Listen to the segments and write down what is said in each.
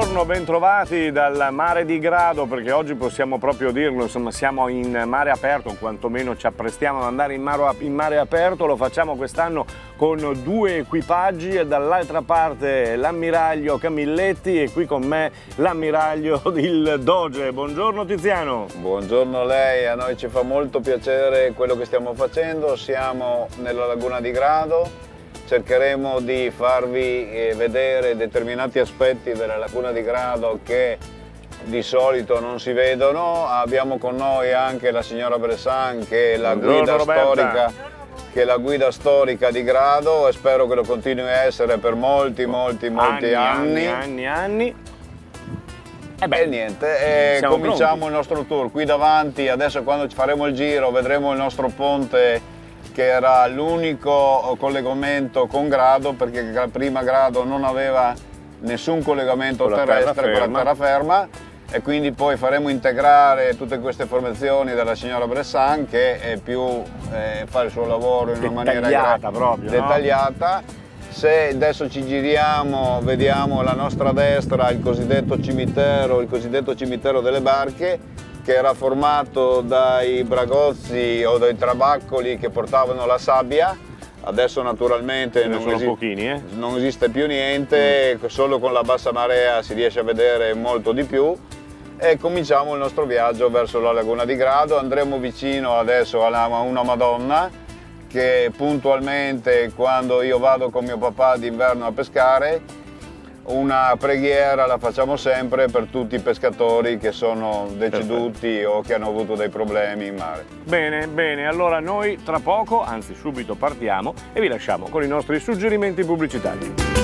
Buongiorno, bentrovati dal mare di Grado, perché oggi possiamo proprio dirlo, insomma siamo in mare aperto, o quantomeno ci apprestiamo ad andare in mare aperto. Lo facciamo quest'anno con due equipaggi e dall'altra parte l'ammiraglio Camilletti e qui con me l'ammiraglio il Doge. Buongiorno Tiziano. Buongiorno a lei, a noi ci fa molto piacere quello che stiamo facendo, siamo nella laguna di Grado. Cercheremo di farvi vedere determinati aspetti della laguna di Grado che di solito non si vedono. Abbiamo con noi anche la signora Bressan che è la guida storica di Grado e spero che lo continui a essere per molti anni. E niente, cominciamo pronti. Il nostro tour qui davanti. Adesso quando faremo il giro vedremo il nostro ponte che era l'unico collegamento con Grado, perché prima Grado non aveva nessun collegamento terrestre con la terraferma, e quindi poi faremo integrare tutte queste informazioni dalla signora Bressan che è più fa il suo lavoro in una maniera proprio, dettagliata. No? Se adesso ci giriamo vediamo alla nostra destra il cosiddetto cimitero delle barche, che era formato dai bragozzi o dai trabaccoli che portavano la sabbia. Adesso naturalmente non esiste più niente, solo con la bassa marea si riesce a vedere molto di più. E cominciamo il nostro viaggio verso la laguna di Grado. Andremo vicino adesso a una Madonna che puntualmente, quando io vado con mio papà d'inverno a pescare, una preghiera la facciamo sempre per tutti i pescatori che sono deceduti o che hanno avuto dei problemi in mare. Bene, allora noi tra poco, anzi subito partiamo e vi lasciamo con i nostri suggerimenti pubblicitari.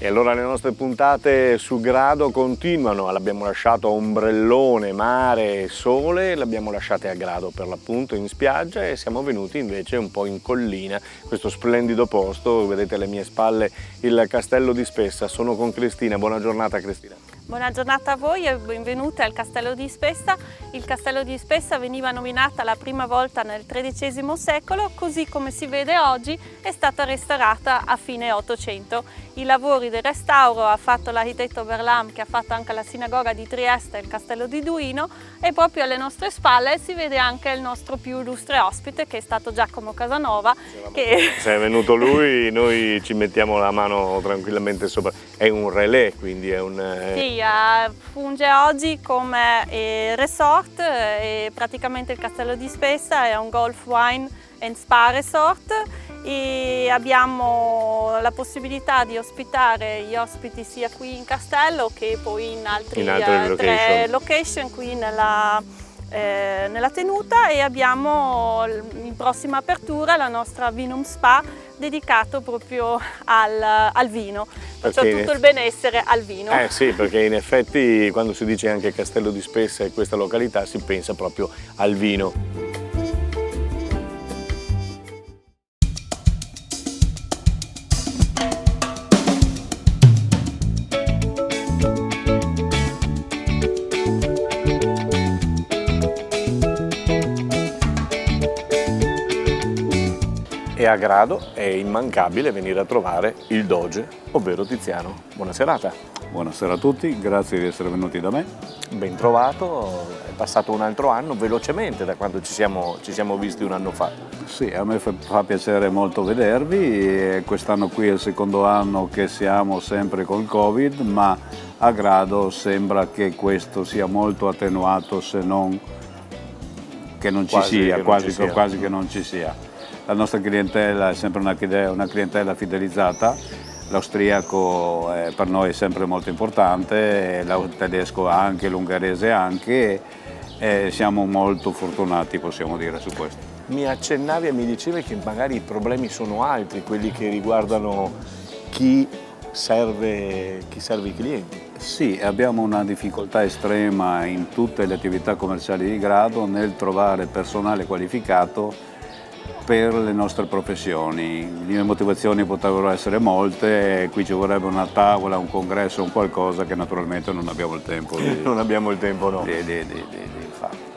E allora le nostre puntate su Grado continuano, l'abbiamo lasciato ombrellone, mare, sole, l'abbiamo lasciate a Grado per l'appunto in spiaggia e siamo venuti invece un po' in collina, questo splendido posto, vedete alle mie spalle il Castello di Spessa. Sono con Cristina, buona giornata Cristina. Buona giornata a voi e benvenuti al Castello di Spessa. Il Castello di Spessa veniva nominata la prima volta nel XIII secolo, così come si vede oggi è stata restaurata a fine Ottocento. I lavori del restauro ha fatto l'architetto Berlam, che ha fatto anche la sinagoga di Trieste e il Castello di Duino, e proprio alle nostre spalle si vede anche il nostro più illustre ospite, che è stato Giacomo Casanova. Se è venuto lui noi ci mettiamo la mano tranquillamente sopra. È un relè, quindi è un... Sì, funge oggi come resort e praticamente il Castello di Spessa è un golf, wine and spa resort e abbiamo la possibilità di ospitare gli ospiti sia qui in castello che poi in altre location qui nella tenuta, e abbiamo in prossima apertura la nostra Vinum Spa dedicato proprio al vino, cioè tutto il benessere al vino. Sì, perché in effetti quando si dice anche Castello di Spessa e questa località si pensa proprio al vino. E a Grado è immancabile venire a trovare il Doge, ovvero Tiziano. Buona serata. Buonasera a tutti, grazie di essere venuti da me. Ben trovato, è passato un altro anno velocemente da quando ci siamo visti un anno fa. Sì, a me fa piacere molto vedervi. Quest'anno qui è il secondo anno che siamo sempre col Covid, ma a Grado sembra che questo sia molto attenuato, se non che non ci sia, quasi che non ci sia. La nostra clientela è sempre una clientela fidelizzata, l'austriaco per noi è sempre molto importante, il tedesco anche, l'ungherese anche, e siamo molto fortunati, possiamo dire, su questo. Mi accennavi e mi dicevi che magari i problemi sono altri, quelli che riguardano chi serve i clienti. Sì, abbiamo una difficoltà estrema in tutte le attività commerciali di Grado nel trovare personale qualificato per le nostre professioni. Le motivazioni potrebbero essere molte, qui ci vorrebbe una tavola, un congresso, un qualcosa che naturalmente non abbiamo il tempo Non abbiamo il tempo, no. di fare.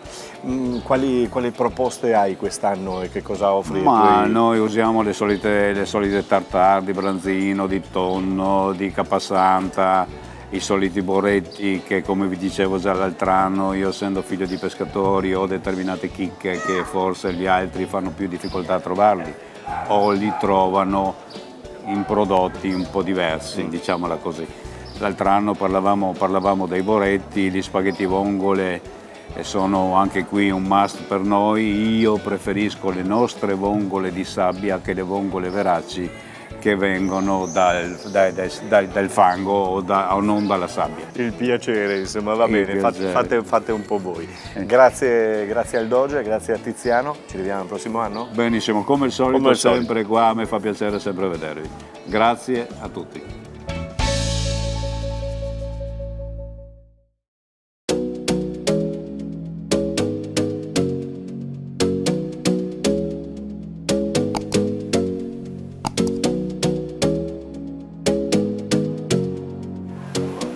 Quali proposte hai quest'anno e che cosa offri? Ma noi usiamo le solite tartare di branzino, di tonno, di capasanta, i soliti boretti che, come vi dicevo già l'altro anno, io essendo figlio di pescatori ho determinate chicche che forse gli altri fanno più difficoltà a trovarli o li trovano in prodotti un po' diversi, diciamola così. L'altro anno parlavamo dei boretti, gli spaghetti vongole sono anche qui un must per noi. Io preferisco le nostre vongole di sabbia che le vongole veraci che vengono dal fango o non dalla sabbia. Il piacere, insomma, va bene, piacere. fate un po' voi. Grazie al Doge, grazie a Tiziano, ci vediamo il prossimo anno? Benissimo, come il solito, Come al solito. sempre qua, a me fa piacere sempre vedervi. Grazie a tutti.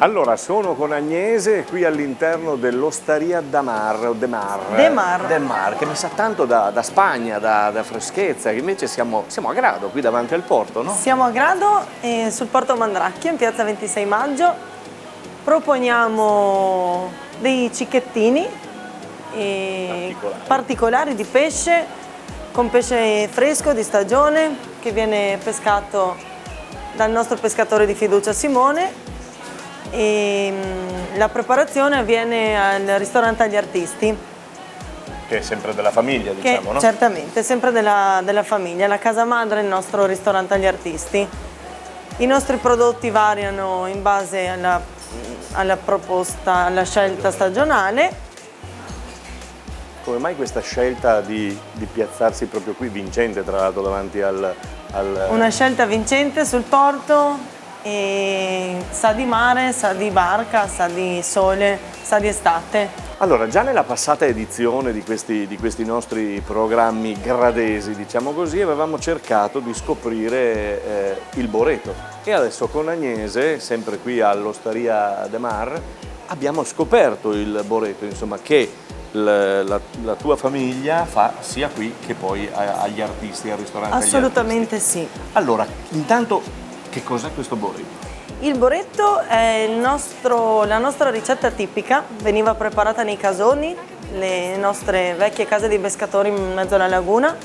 Allora, sono con Agnese qui all'interno dell'Osteria De Mar, che mi sa tanto da Spagna, da freschezza, che invece siamo a Grado, qui davanti al porto, no? Siamo a Grado, sul porto Mandracchio, in piazza 26 maggio. Proponiamo dei cicchettini particolari di pesce, con pesce fresco di stagione, che viene pescato dal nostro pescatore di fiducia Simone. E la preparazione avviene al ristorante agli artisti, Che è sempre della famiglia, diciamo, no? Certamente, sempre della famiglia, la casa madre è il nostro ristorante agli artisti. I nostri prodotti variano in base alla proposta, alla scelta stagionale. Come mai questa scelta di piazzarsi proprio qui, vincente tra l'altro, davanti al... Una scelta vincente sul porto. E sa di mare, sa di barca, sa di sole, sa di estate. Allora, già nella passata edizione di questi nostri programmi gradesi, diciamo così, avevamo cercato di scoprire il boreto. E adesso con Agnese, sempre qui all'Osteria De Mar, abbiamo scoperto il boreto, insomma, che la tua famiglia fa sia qui che poi agli artisti, al ristorante. Assolutamente sì. Allora, intanto, che cos'è questo boretto? Il boretto è la nostra ricetta tipica, veniva preparata nei casoni, le nostre vecchie case di pescatori in mezzo alla laguna,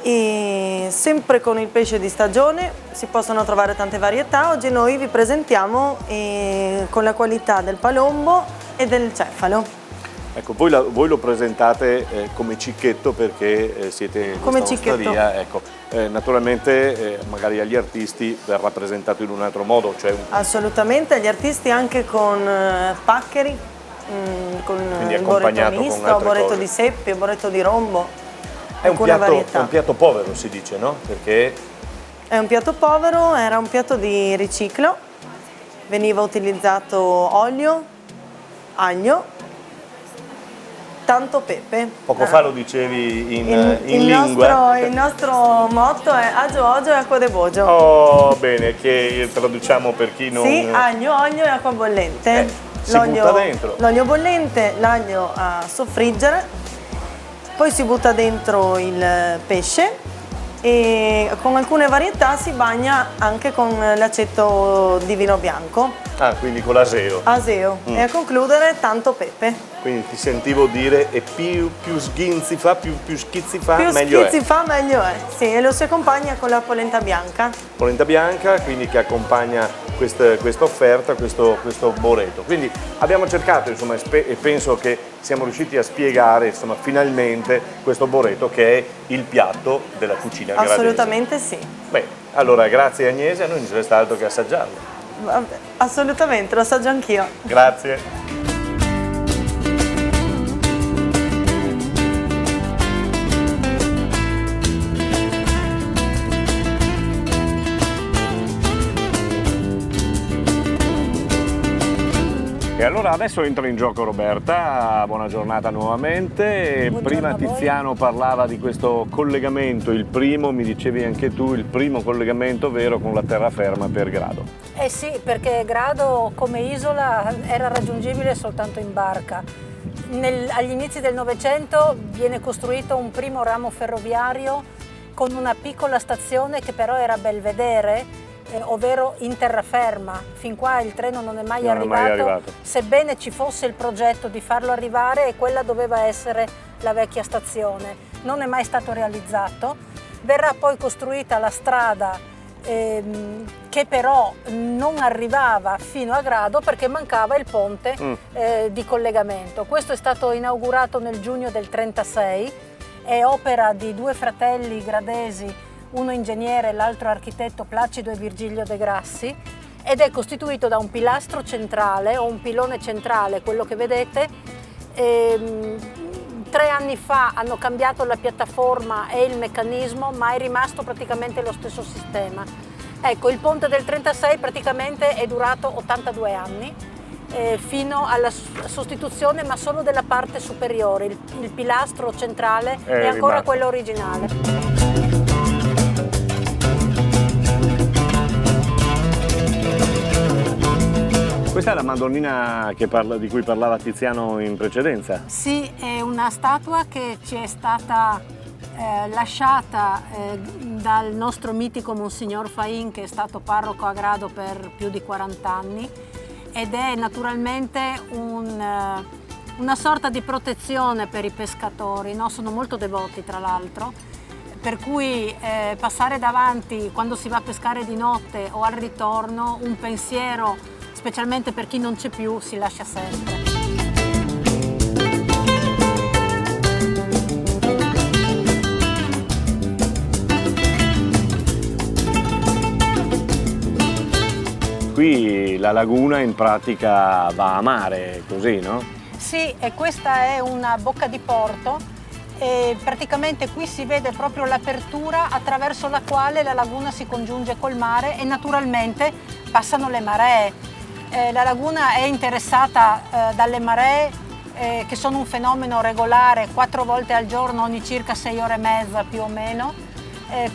e sempre con il pesce di stagione. Si possono trovare tante varietà. Oggi noi vi presentiamo con la qualità del palombo e del cefalo. Ecco, voi lo presentate come cicchetto perché siete come questa cicchetto. osteria, ecco. Naturalmente magari agli artisti verrà presentato in un altro modo, cioè Assolutamente, agli artisti anche con paccheri, con Quindi il boretto accompagnato con misto, altre boretto cose. di seppie, boretto di rombo, è alcune è varietà. un piatto povero, si dice, no? Perché È un piatto povero, era un piatto di riciclo, veniva utilizzato olio, aglio, tanto pepe. poco fa lo dicevi in lingua. Il nostro motto è agio, olio e acqua de boggio. Oh, bene, che traduciamo per chi non... Sì, aglio, olio e acqua bollente. si butta dentro. L'olio bollente, l'aglio a soffriggere, poi si butta dentro il pesce e con alcune varietà si bagna anche con l'aceto di vino bianco, Ah, quindi con l'aseo. aseo, e a concludere tanto pepe. Quindi ti sentivo dire e più sghinzi fa, più schizzi fa, Più meglio schizzi è. fa meglio è, sì, e lo si accompagna con la polenta bianca. Polenta bianca, quindi che accompagna questa offerta, questo boreto. Quindi abbiamo cercato, insomma, e penso che siamo riusciti a spiegare, insomma, finalmente questo boreto che è il piatto della cucina gradese. Assolutamente sì. Beh, allora grazie Agnese, a noi non ci resta altro che assaggiarlo. Vabbè, assolutamente, lo assaggio anch'io. Grazie. E allora Allora adesso entra in gioco Roberta, buona giornata nuovamente. Buongiorno Prima a voi. Tiziano parlava di questo collegamento, il primo, mi dicevi anche tu, il primo collegamento vero con la terraferma per Grado. Eh sì, perché Grado come isola era raggiungibile soltanto in barca. Agli inizi del Novecento viene costruito un primo ramo ferroviario con una piccola stazione che però era Belvedere, ovvero in terraferma. Fin qua il treno non è mai arrivato, sebbene ci fosse il progetto di farlo arrivare e quella doveva essere la vecchia stazione. Non è mai stato realizzato. Verrà poi costruita la strada che però non arrivava fino a Grado perché mancava il ponte di collegamento. Questo è stato inaugurato nel giugno del 1936, è opera di due fratelli gradesi, uno ingegnere e l'altro architetto, Placido e Virgilio De Grassi, ed è costituito da un pilastro centrale o un pilone centrale, quello che vedete. 3 anni fa hanno cambiato la piattaforma e il meccanismo, ma è rimasto praticamente lo stesso sistema. Ecco, il ponte del 36 praticamente è durato 82 anni, fino alla sostituzione, ma solo della parte superiore. Il pilastro centrale è ancora quello originale. Questa è la Madonnina di cui parlava Tiziano in precedenza? Sì, è una statua che ci è stata lasciata dal nostro mitico Monsignor Fain, che è stato parroco a Grado per più di 40 anni, ed è naturalmente una sorta di protezione per i pescatori, no? Sono molto devoti tra l'altro, per cui passare davanti quando si va a pescare di notte o al ritorno, un pensiero, specialmente per chi non c'è più, si lascia sempre. Qui la laguna in pratica va a mare, così, no? Sì, e questa è una bocca di porto e praticamente qui si vede proprio l'apertura attraverso la quale la laguna si congiunge col mare e naturalmente passano le maree. La laguna è interessata dalle maree che sono un fenomeno regolare, 4 volte al giorno ogni circa 6 ore e mezza più o meno,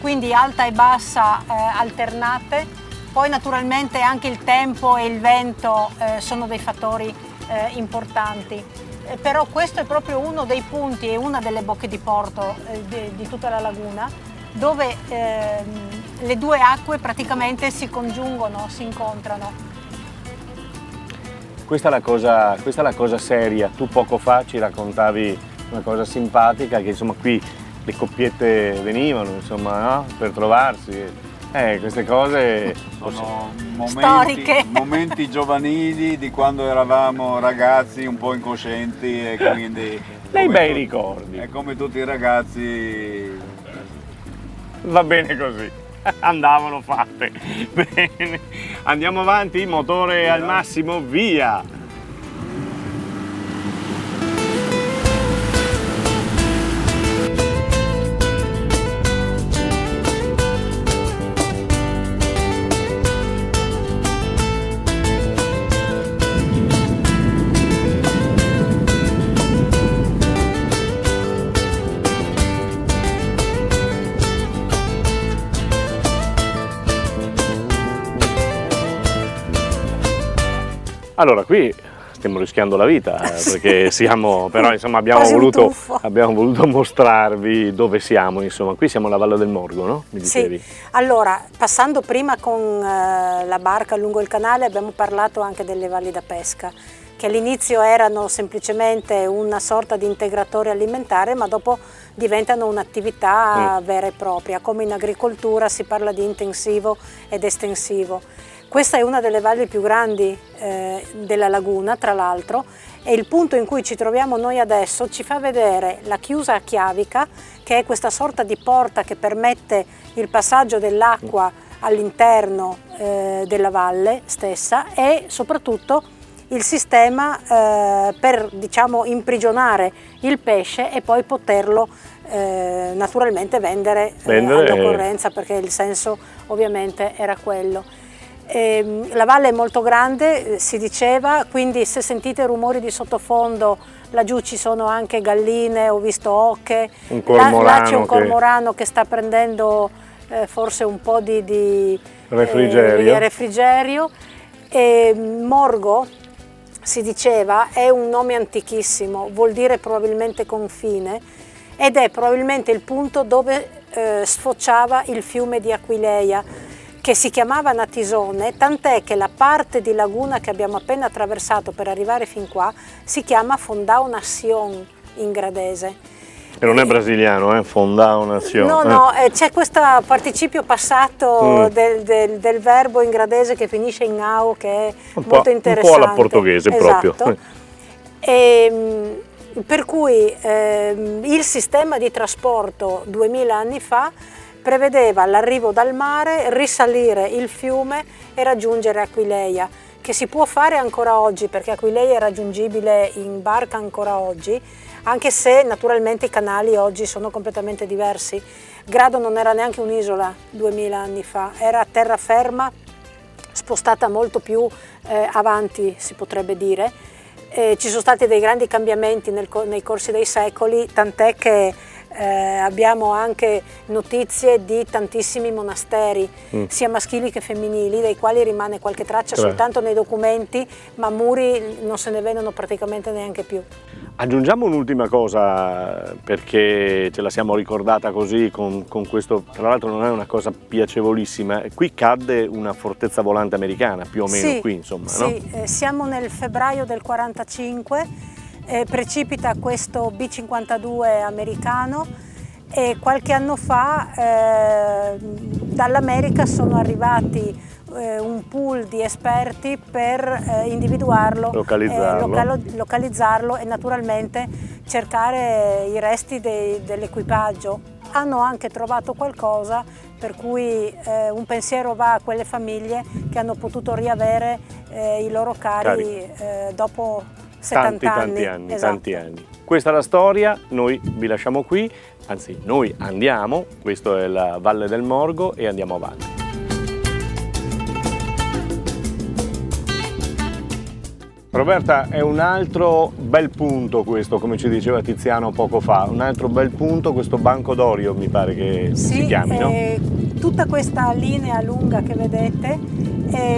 quindi alta e bassa alternate. Poi naturalmente anche il tempo e il vento sono dei fattori importanti. Però questo è proprio uno dei punti e una delle bocche di porto di tutta la laguna, dove le due acque praticamente si congiungono, si incontrano. Questa è la cosa seria. Tu poco fa ci raccontavi una cosa simpatica, che insomma qui le coppiette venivano, insomma, no? Per trovarsi. Queste cose Sono storiche. momenti giovanili di quando eravamo ragazzi un po' incoscienti e quindi... dei bei ricordi. E come tutti i ragazzi... Va bene così. Andavano fatte. Bene, andiamo avanti, motore al massimo, via! Allora, qui stiamo rischiando la vita, perché però insomma abbiamo voluto mostrarvi dove siamo, insomma. Qui siamo alla Valle del Morgo, no? Mi dicevi? Sì, allora, passando prima con la barca lungo il canale abbiamo parlato anche delle valli da pesca, che all'inizio erano semplicemente una sorta di integratore alimentare, ma dopo diventano un'attività vera e propria. Come in agricoltura si parla di intensivo ed estensivo. Questa è una delle valli più grandi della laguna, tra l'altro, e il punto in cui ci troviamo noi adesso ci fa vedere la chiusa a chiavica, che è questa sorta di porta che permette il passaggio dell'acqua all'interno della valle stessa, e soprattutto il sistema per, diciamo, imprigionare il pesce e poi poterlo naturalmente vendere all'occorrenza, perché il senso ovviamente era quello. La valle è molto grande, si diceva, quindi se sentite rumori di sottofondo laggiù ci sono anche galline, ho visto oche, là c'è un cormorano che sta prendendo forse un po' di refrigerio. E Morgo, si diceva, è un nome antichissimo, vuol dire probabilmente confine, ed è probabilmente il punto dove sfociava il fiume di Aquileia, che si chiamava Natisone, tant'è che la parte di laguna che abbiamo appena attraversato per arrivare fin qua si chiama Fondao Nation in gradese. E non è brasiliano, Fondao Nation. No, c'è questo participio passato del verbo in gradese che finisce in ao, che è molto interessante. Un po' alla portoghese, esatto. Proprio. Per cui il sistema di trasporto 2000 anni fa prevedeva l'arrivo dal mare, risalire il fiume e raggiungere Aquileia, che si può fare ancora oggi, perché Aquileia è raggiungibile in barca ancora oggi, anche se naturalmente i canali oggi sono completamente diversi. Grado non era neanche un'isola 2000 anni fa, era terraferma, spostata molto più avanti, si potrebbe dire. Ci sono stati dei grandi cambiamenti nei corsi dei secoli, tant'è che abbiamo anche notizie di tantissimi monasteri, sia maschili che femminili, dei quali rimane qualche traccia soltanto nei documenti, ma muri non se ne vedono praticamente neanche più. Aggiungiamo un'ultima cosa, perché ce la siamo ricordata così con questo, tra l'altro non è una cosa piacevolissima, qui cadde una fortezza volante americana, più o meno qui insomma, no? Sì, siamo nel febbraio del 45, precipita questo B-52 americano e qualche anno fa dall'America sono arrivati un pool di esperti per individuarlo, localizzarlo e naturalmente cercare i resti dell'equipaggio. Hanno anche trovato qualcosa, per cui un pensiero va a quelle famiglie che hanno potuto riavere i loro cari dopo 70 tanti anni. Esatto. Tanti anni. Questa è la storia, noi vi lasciamo qui, anzi noi andiamo, questa è la Valle del Morgo e andiamo avanti. Roberta, è un altro bel punto questo, come ci diceva Tiziano poco fa, un altro bel punto questo Banco d'Orio, mi pare che si chiami, no? Tutta questa linea lunga che vedete,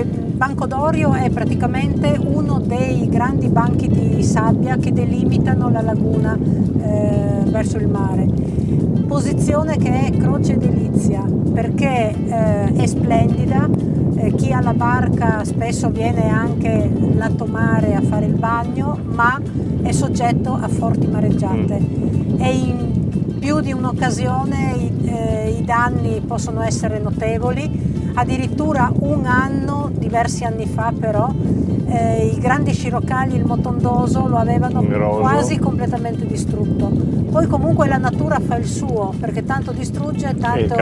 Banco d'Orio è praticamente uno dei grandi banchi di sabbia che delimitano la laguna verso il mare. Posizione che è croce delizia, perché è splendida. Chi ha la barca spesso viene anche lato mare a fare il bagno, ma è soggetto a forti mareggiate e in più di un'occasione i danni possono essere notevoli. Addirittura un anno, diversi anni fa però, i grandi sciroccali, il motondoso lo avevano quasi completamente distrutto. Poi comunque la natura fa il suo, perché tanto distrugge, tanto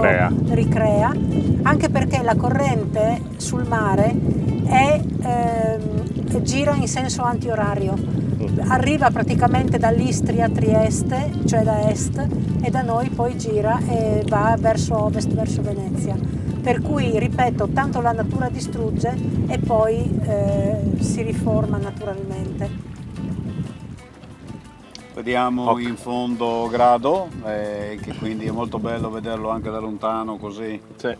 ricrea, anche perché la corrente sul mare gira in senso antiorario. Arriva praticamente dall'Istria a Trieste, cioè da est, e da noi poi gira e va verso ovest, verso Venezia. Per cui, ripeto, tanto la natura distrugge e poi si riforma naturalmente. Vediamo in fondo Grado, che quindi è molto bello vederlo anche da lontano così. Sì.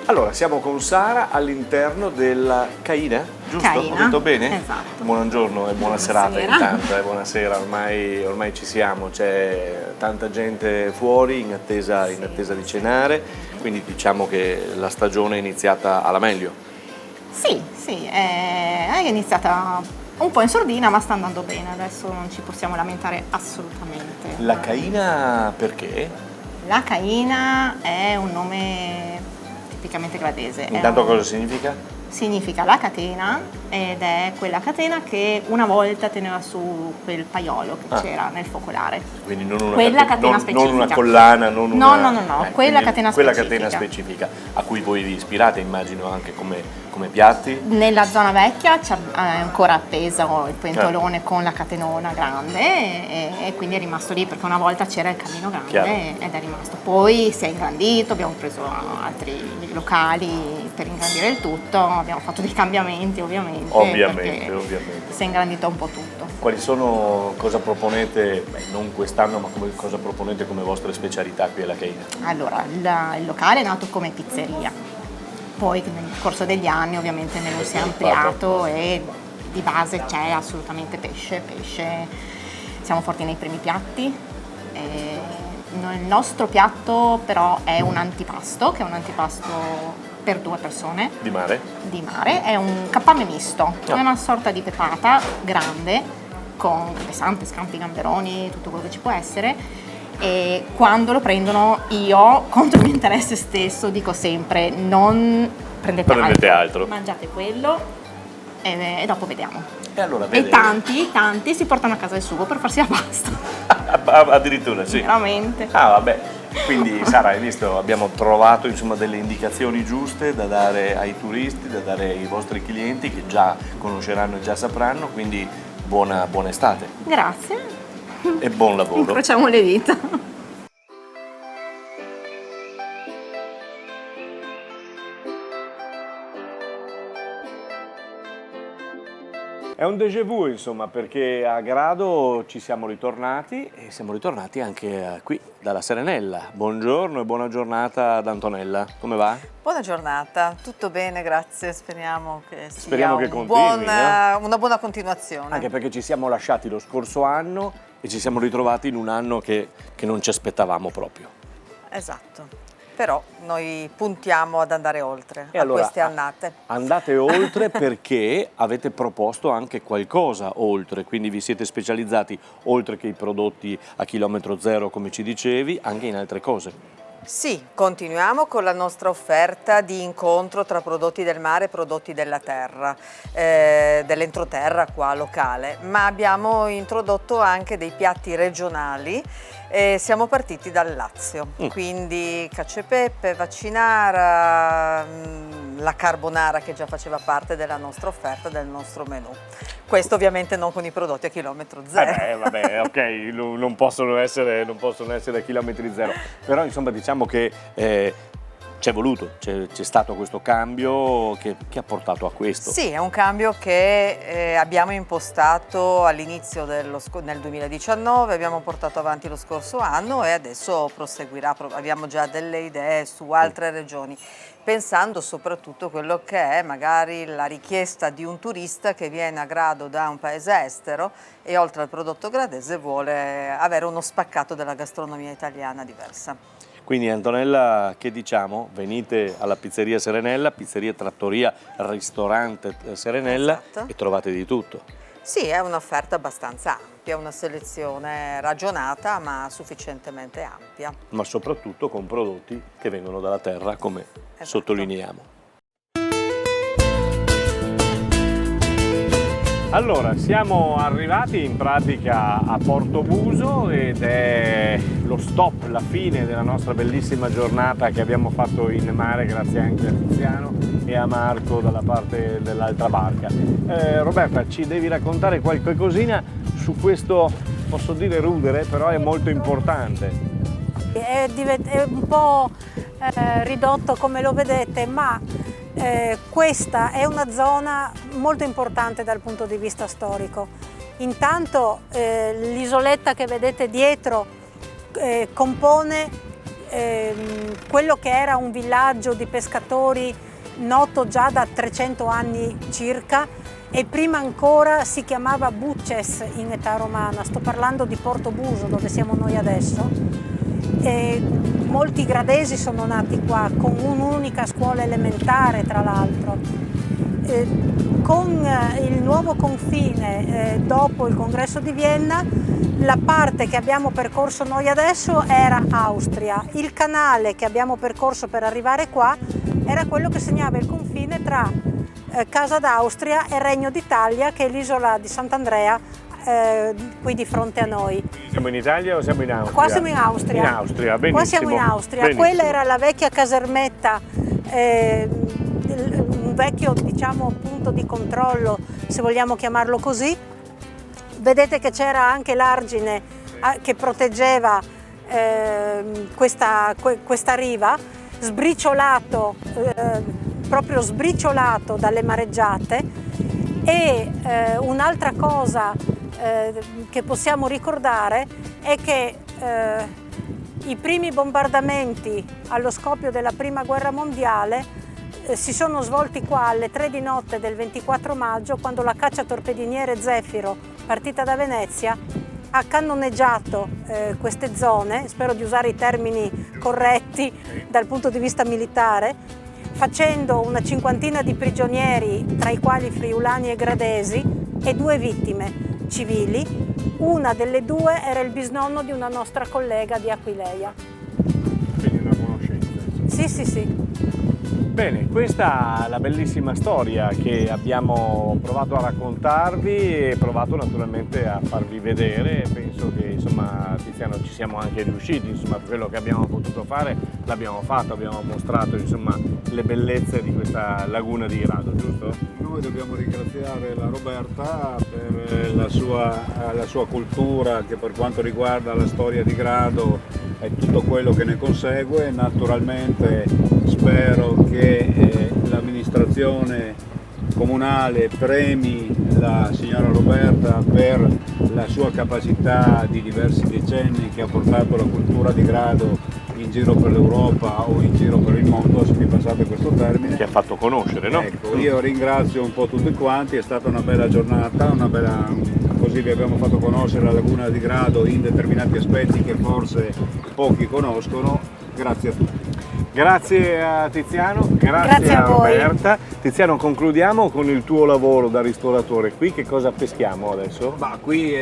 Allora, siamo con Sara all'interno della Caina, giusto? Caina, ho detto bene? esatto. Buongiorno e buona serata Buonasera. intanto, buonasera, ormai ci siamo, c'è tanta gente fuori in attesa di cenare, quindi diciamo che la stagione è iniziata alla meglio. Sì, è iniziata un po' in sordina, ma sta andando bene, adesso non ci possiamo lamentare assolutamente. La Caina perché? La Caina è un nome tipicamente gradese. Intanto cosa significa? Significa la catena, ed è quella catena che una volta teneva su quel paiolo che c'era nel focolare. Quindi non una quella catena specifica. Non una collana, non una... No, quella catena quella specifica. catena specifica, a cui voi vi ispirate, immagino, anche come piatti. Nella zona vecchia c'è ancora appeso il pentolone con la catenona grande e quindi è rimasto lì perché una volta c'era il camino grande. Chiaro. Ed è rimasto. Poi si è ingrandito, abbiamo preso altri locali per ingrandire il tutto, abbiamo fatto dei cambiamenti ovviamente. Ovviamente. Si è ingrandito un po' tutto. Quali sono, cosa proponete, non quest'anno, ma cosa proponete come vostre specialità qui alla Caina? Allora, il locale è nato come pizzeria, poi nel corso degli anni ovviamente ne si è ampliato e di base c'è assolutamente pesce, siamo forti nei primi piatti. Il nostro piatto però è un antipasto, che è un antipasto per 2 persone. Di mare? Di mare, è un cappame misto, è una sorta di pepata grande con pesante, scampi, gamberoni, tutto quello che ci può essere. E quando lo prendono io, contro il mio interesse stesso, dico sempre non prendete altro, mangiate quello e dopo vediamo. E allora E tanti si portano a casa il sugo per farsi la pasta. Addirittura, sì. Veramente. Vabbè. Quindi Sara, hai visto, abbiamo trovato insomma delle indicazioni giuste da dare ai turisti, da dare ai vostri clienti che già conosceranno e già sapranno, quindi buona estate. Grazie. E buon lavoro. Incrociamo le dita. È un déjà vu insomma, perché a Grado ci siamo ritornati e siamo ritornati anche qui dalla Serenella. Buongiorno e buona giornata ad Antonella, come va? Buona giornata, tutto bene, grazie, speriamo che sia Speriamo che continui, una buona continuazione. Anche perché ci siamo lasciati lo scorso anno e ci siamo ritrovati in un anno che non ci aspettavamo proprio. Esatto, però noi puntiamo ad andare oltre E allora, queste annate. Andate oltre perché avete proposto anche qualcosa oltre, quindi vi siete specializzati oltre che i prodotti a chilometro zero come ci dicevi, anche in altre cose. Sì, continuiamo con la nostra offerta di incontro tra prodotti del mare e prodotti della terra, dell'entroterra qua locale, ma abbiamo introdotto anche dei piatti regionali. Siamo partiti dal Lazio, quindi cacio e pepe, vaccinara, la carbonara che già faceva parte della nostra offerta, del nostro menù. Questo ovviamente non con i prodotti a chilometro zero. Vabbè, ok, non possono essere a chilometri zero, però insomma diciamo che c'è stato questo cambio che ha portato a questo. Sì, è un cambio che abbiamo impostato all'inizio nel 2019, abbiamo portato avanti lo scorso anno e adesso proseguirà, abbiamo già delle idee su altre regioni, pensando soprattutto a quello che è magari la richiesta di un turista che viene a Grado da un paese estero e oltre al prodotto gradese vuole avere uno spaccato della gastronomia italiana diversa. Quindi Antonella, che diciamo? Venite alla pizzeria Serenella, pizzeria, trattoria, ristorante Serenella, esatto. E trovate di tutto. Sì, è un'offerta abbastanza ampia, una selezione ragionata ma sufficientemente ampia. Ma soprattutto con prodotti che vengono dalla terra, come sottolineiamo. Allora, siamo arrivati in pratica a Portobuso ed è lo stop, la fine della nostra bellissima giornata che abbiamo fatto in mare, grazie anche a Tiziano e a Marco dalla parte dell'altra barca. Roberta, ci devi raccontare qualche cosina su questo, posso dire rudere, però è molto importante. È un po' ridotto come lo vedete, ma questa è una zona molto importante dal punto di vista storico. Intanto l'isoletta che vedete dietro compone quello che era un villaggio di pescatori noto già da 300 anni circa e prima ancora si chiamava Bucces in età romana. Sto parlando di Portobuso, dove siamo noi adesso. Molti gradesi sono nati qua con un'unica scuola elementare, tra l'altro, Con il nuovo confine dopo il congresso di Vienna, la parte che abbiamo percorso noi adesso era Austria. Il canale che abbiamo percorso per arrivare qua era quello che segnava il confine tra Casa d'Austria e Regno d'Italia, che è l'isola di Sant'Andrea, qui di fronte a noi. Siamo in Italia o siamo in Austria? Qua siamo in Austria. In Austria, benissimo. Qua siamo in Austria. Benissimo. Quella era la vecchia casermetta, un vecchio, diciamo, punto di controllo, se vogliamo chiamarlo così. Vedete che c'era anche l'argine che proteggeva questa riva, sbriciolato, proprio sbriciolato dalle mareggiate. E un'altra cosa che possiamo ricordare è che i primi bombardamenti allo scoppio della Prima Guerra Mondiale si sono svolti qua alle 3 di notte del 24 maggio, quando la cacciatorpediniere Zefiro, partita da Venezia, ha cannoneggiato queste zone, spero di usare i termini corretti dal punto di vista militare, facendo una cinquantina di prigionieri, tra i quali friulani e gradesi, e 2 vittime civili. Una delle 2 era il bisnonno di una nostra collega di Aquileia. Quindi una conoscenza. Sì, sì, sì. Bene, questa è la bellissima storia che abbiamo provato a raccontarvi e provato naturalmente a farvi vedere. Penso che insomma, Tiziano, ci siamo anche riusciti, insomma, quello che abbiamo potuto fare l'abbiamo fatto, abbiamo mostrato insomma, le bellezze di questa laguna di Grado, giusto? Noi dobbiamo ringraziare la Roberta per la sua cultura, che per quanto riguarda la storia di Grado e tutto quello che ne consegue. Naturalmente spero che l'amministrazione comunale premi la signora Roberta per la sua capacità di diversi decenni, che ha portato la cultura di Grado in giro per l'Europa o in giro per il mondo, se mi passate questo termine. Che ha fatto conoscere, no? Ecco, io ringrazio un po' tutti quanti, è stata una bella giornata, così vi abbiamo fatto conoscere la laguna di Grado in determinati aspetti che forse pochi conoscono. Grazie a tutti. Grazie a Tiziano, Grazie a voi. Roberta. Tiziano, concludiamo con il tuo lavoro da ristoratore. Qui che cosa peschiamo adesso? Ma qui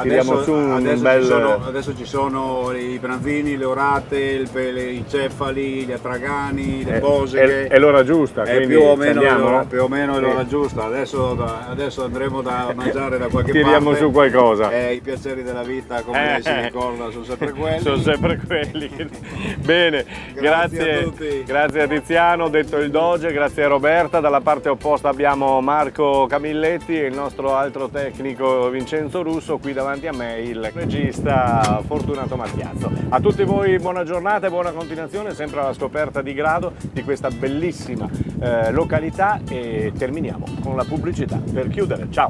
Tiriamo su un bel... adesso ci sono i branzini, le orate, i cefali, gli atragani, le poseghe. È l'ora giusta, quindi più o meno andiamo? è l'ora giusta. Adesso andremo da mangiare da qualche Tiriamo parte. su qualcosa. I piaceri della vita, come lei si ricorda, sono sempre quelli. Sono sempre quelli. Bene, grazie a tutti. Grazie a Tiziano, detto il Doge, grazie a Roberta. Dalla parte opposta abbiamo Marco Camilletti e il nostro altro tecnico Vincenzo Russo, qui davanti a me il regista Fortunato Mattiazzo. A tutti voi buona giornata e buona continuazione, sempre alla scoperta di Grado, di questa bellissima località, e terminiamo con la pubblicità per chiudere. Ciao!